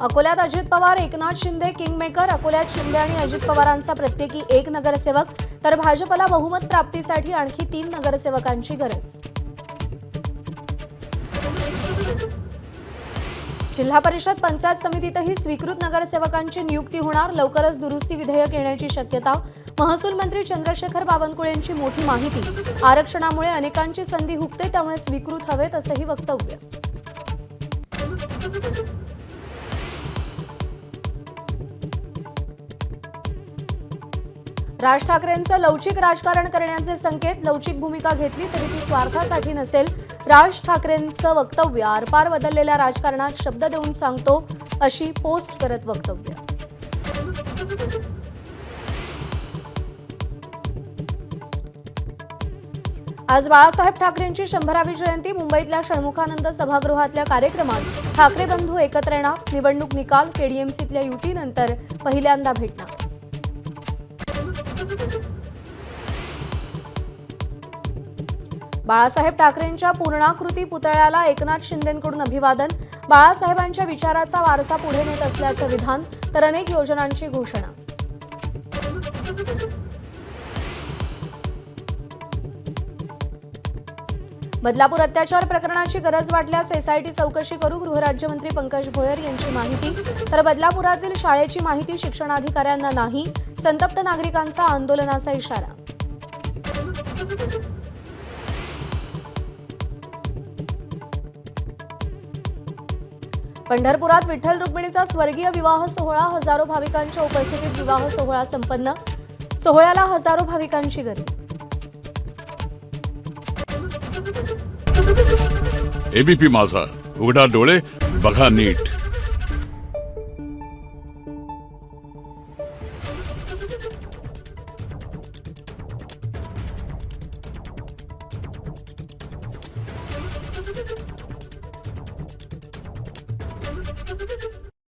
अकोल्यात अजित पवार एकनाथ शिंदे किंगमेकर। अकोल्यात शिंदे आणि अजित पवारांचा प्रत्येकी एक नगरसेवक, तर भाजपला बहुमत प्राप्तीसाठी आणखी 3 नगरसेवकांची गरज। जिल्हा परिषद पंचायत समितीतही स्वीकृत नगरसेवकांची नियुक्ती होणार। लवकरच दुरुस्ती विधेयक येण्याची शक्यता। महसूल मंत्री चंद्रशेखर बावनकुळेंची मोठी माहिती। आरक्षणामुळे अनेकांची संधी हुकते, त्यामुळे स्वीकृत हवेत असंही वक्तव्य। राज ठाकरेंचं लवचिक राजकारण करण्याचे संकेत। लवचिक भूमिका घेतली तरी ती स्वार्थासाठी नसेल। राज ठाकरेंचं वक्तव्य आरपार बदललेल्या राजकारणात शब्द देऊन सांगतो, अशी पोस्ट करत वक्तव्य। आज बाळासाहेब ठाकरेंची 100वी जयंती। मुंबईतल्या षण्मुखानंद सभागृहातल्या कार्यक्रमात ठाकरे बंधू एकत्र येणार। निवडणूक निकाल केडीएमसीतल्या युतीनंतर पहिल्यांदा भेटणार। बाळासाहेब ठाकरेंच्या पूर्णाकृती पुतळ्याला एकनाथ शिंदेंकडून अभिवादन। बाळासाहेबांच्या विचाराचा वारसा पुढे नेत असल्याचं विधान, तर अनेक योजनांची घोषणा। बदलापूर अत्याचार प्रकरणाची गरज वाटल्यास एसआयटी चौकशी करू। गृहराज्यमंत्री पंकज भोयर यांची माहिती। तर बदलापुरातील शाळेची माहिती शिक्षणाधिकाऱ्यांना नाही। संतप्त नागरिकांचा आंदोलनाचा इशारा। पंढरपुरात विठ्ठल रुक्मिणीचा स्वर्गीय विवाह सोहळा। हजारो भाविकांच्या उपस्थितीत विवाह सोहळा संपन्न। सोहळ्याला हजारो भाविकांची गर्दी। एबीपी माझा, उघडा डोळे बघा नीट।